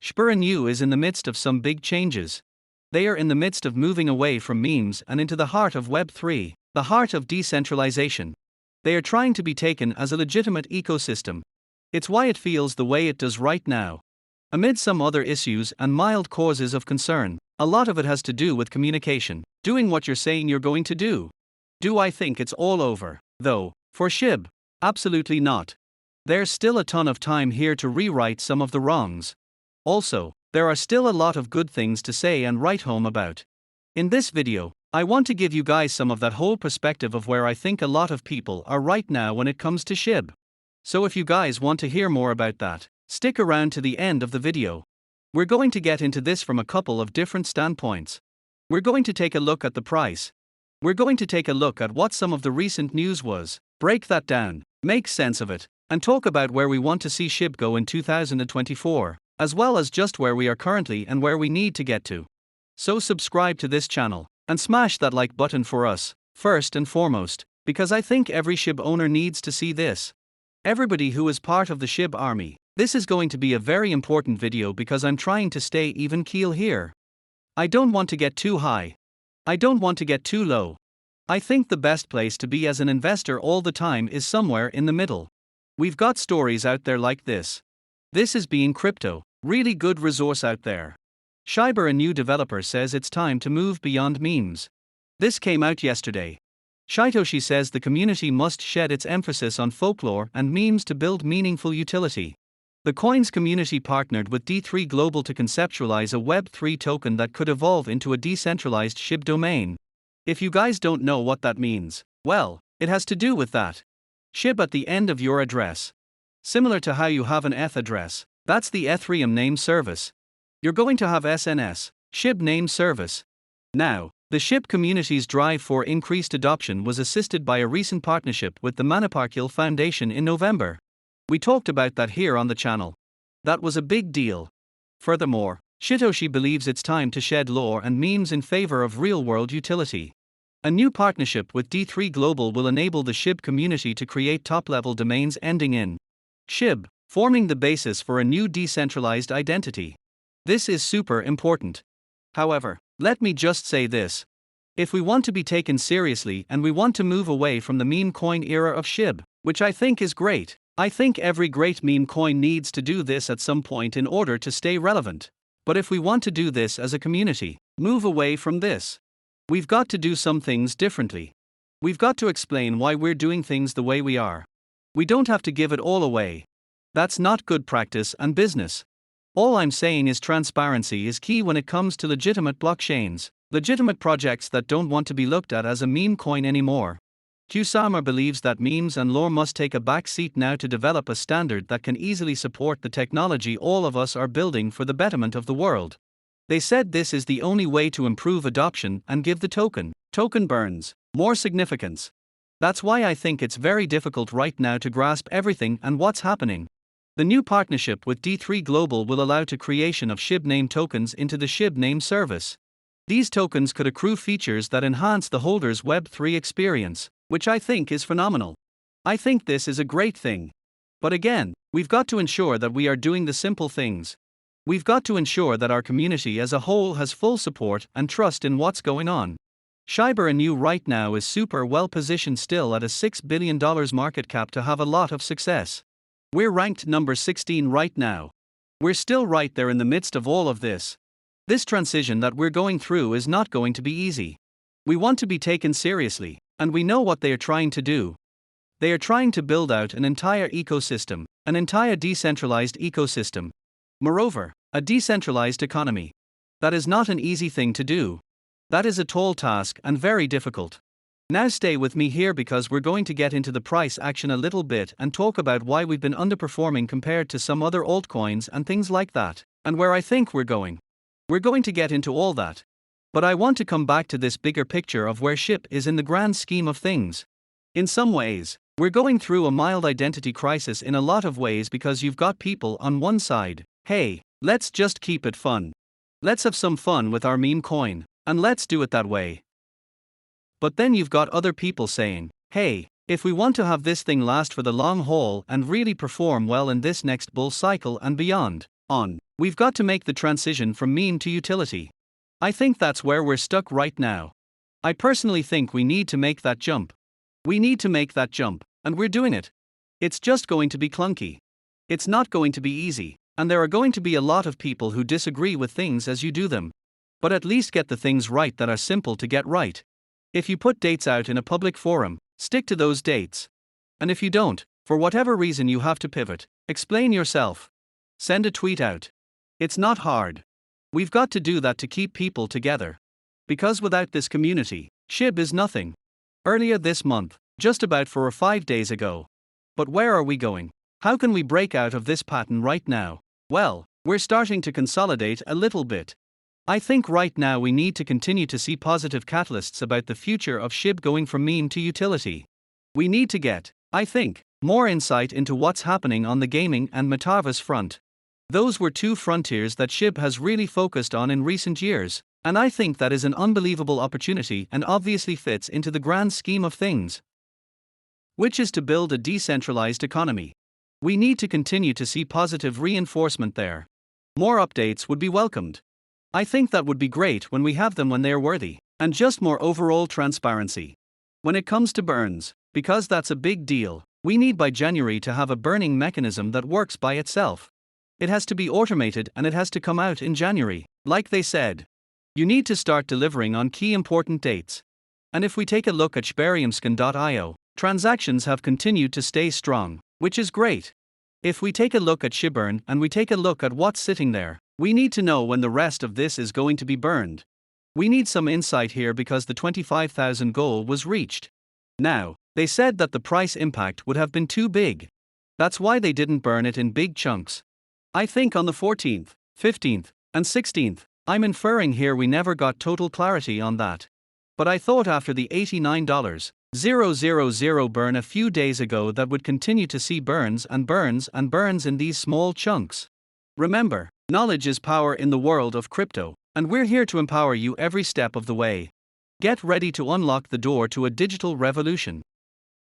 Shiba Inu is in the midst of some big changes. They are in the midst of moving away from memes and into the heart of Web3, the heart of decentralization. They are trying to be taken as a legitimate ecosystem. It's why it feels the way it does right now. Amid some other issues and mild causes of concern, a lot of it has to do with communication, doing what you're saying you're going to do. Do I think it's all over, though, for SHIB? Absolutely not. There's still a ton of time here to rewrite some of the wrongs. Also, there are still a lot of good things to say and write home about. In this video, I want to give you guys some of that whole perspective of where I think a lot of people are right now when it comes to SHIB. So if you guys want to hear more about that, stick around to the end of the video. We're going to get into this from a couple of different standpoints. We're going to take a look at the price. We're going to take a look at what some of the recent news was, break that down, make sense of it, and talk about where we want to see SHIB go in 2024, as well as just where we are currently and where we need to get to. So subscribe to this channel, and smash that like button for us, first and foremost, because I think every SHIB owner needs to see this. Everybody who is part of the SHIB army, this is going to be a very important video because I'm trying to stay even keel here. I don't want to get too high. I don't want to get too low. I think the best place to be as an investor all the time is somewhere in the middle. We've got stories out there like this. This is being crypto, really good resource out there. Shiba Inu developer says it's time to move beyond memes. This came out yesterday. Shitoshi says the community must shed its emphasis on folklore and memes to build meaningful utility. The coin's community partnered with D3 Global to conceptualize a Web3 token that could evolve into a decentralized SHIB domain. If you guys don't know what that means, well, it has to do with that. SHIB at the end of your address. Similar to how you have an ETH address, that's the Ethereum name service. You're going to have SNS, SHIB name service. Now, the SHIB community's drive for increased adoption was assisted by a recent partnership with the Maniparkil Foundation in November. We talked about that here on the channel. That was a big deal. Furthermore, Shitoshi believes it's time to shed lore and memes in favor of real-world utility. A new partnership with D3 Global will enable the SHIB community to create top-level domains ending in SHIB, forming the basis for a new decentralized identity. This is super important. However, let me just say this. If we want to be taken seriously and we want to move away from the meme coin era of SHIB, which I think is great, I think every great meme coin needs to do this at some point in order to stay relevant. But if we want to do this as a community, move away from this, we've got to do some things differently. We've got to explain why we're doing things the way we are. We don't have to give it all away. That's not good practice and business. All I'm saying is transparency is key when it comes to legitimate blockchains, legitimate projects that don't want to be looked at as a meme coin anymore. Kusama believes that memes and lore must take a back seat now to develop a standard that can easily support the technology all of us are building for the betterment of the world. They said this is the only way to improve adoption and give the token burns, more significance. That's why I think it's very difficult right now to grasp everything and what's happening. The new partnership with D3 Global will allow the creation of SHIB name tokens into the SHIB name service. These tokens could accrue features that enhance the holder's Web3 experience, which I think is phenomenal. I think this is a great thing. But again, we've got to ensure that we are doing the simple things. We've got to ensure that our community as a whole has full support and trust in what's going on. Shiba Inu right now is super well positioned still at a $6 billion market cap to have a lot of success. We're ranked number 16 right now. We're still right there in the midst of all of this. This transition that we're going through is not going to be easy. We want to be taken seriously, and we know what they are trying to do. They are trying to build out an entire ecosystem, an entire decentralized ecosystem. Moreover, a decentralized economy. That is not an easy thing to do. That is a tall task and very difficult. Now stay with me here because we're going to get into the price action a little bit and talk about why we've been underperforming compared to some other altcoins and things like that, and where I think we're going. We're going to get into all that. But I want to come back to this bigger picture of where SHIB is in the grand scheme of things. In some ways, we're going through a mild identity crisis in a lot of ways because you've got people on one side, hey, let's just keep it fun. Let's have some fun with our meme coin, and let's do it that way. But then you've got other people saying, hey, if we want to have this thing last for the long haul and really perform well in this next bull cycle and beyond, We've got to make the transition from meme to utility. I think that's where we're stuck right now. I personally think we need to make that jump. We need to make that jump, and we're doing it. It's just going to be clunky. It's not going to be easy, and there are going to be a lot of people who disagree with things as you do them. But at least get the things right that are simple to get right. If you put dates out in a public forum, stick to those dates. And if you don't, for whatever reason you have to pivot, explain yourself. Send a tweet out. It's not hard. We've got to do that to keep people together. Because without this community, SHIB is nothing. Earlier this month, just about 4 or 5 days ago. But where are we going? How can we break out of this pattern right now? Well, we're starting to consolidate a little bit. I think right now we need to continue to see positive catalysts about the future of SHIB going from meme to utility. We need to get, I think, more insight into what's happening on the gaming and metaverse front. Those were two frontiers that SHIB has really focused on in recent years, and I think that is an unbelievable opportunity and obviously fits into the grand scheme of things, which is to build a decentralized economy. We need to continue to see positive reinforcement there. More updates would be welcomed. I think that would be great when we have them when they are worthy, and just more overall transparency. When it comes to burns, because that's a big deal, we need by January to have a burning mechanism that works by itself. It has to be automated and it has to come out in January, like they said. You need to start delivering on key important dates. And if we take a look at shibariumscan.io, transactions have continued to stay strong, which is great. If we take a look at Shibburn and we take a look at what's sitting there, we need to know when the rest of this is going to be burned. We need some insight here because the 25,000 goal was reached. Now, they said that the price impact would have been too big. That's why they didn't burn it in big chunks. I think on the 14th, 15th, and 16th, I'm inferring here we never got total clarity on that. But I thought after the $89,000 burn a few days ago that would continue to see burns and burns and burns in these small chunks. Remember, knowledge is power in the world of crypto, and we're here to empower you every step of the way. Get ready to unlock the door to a digital revolution.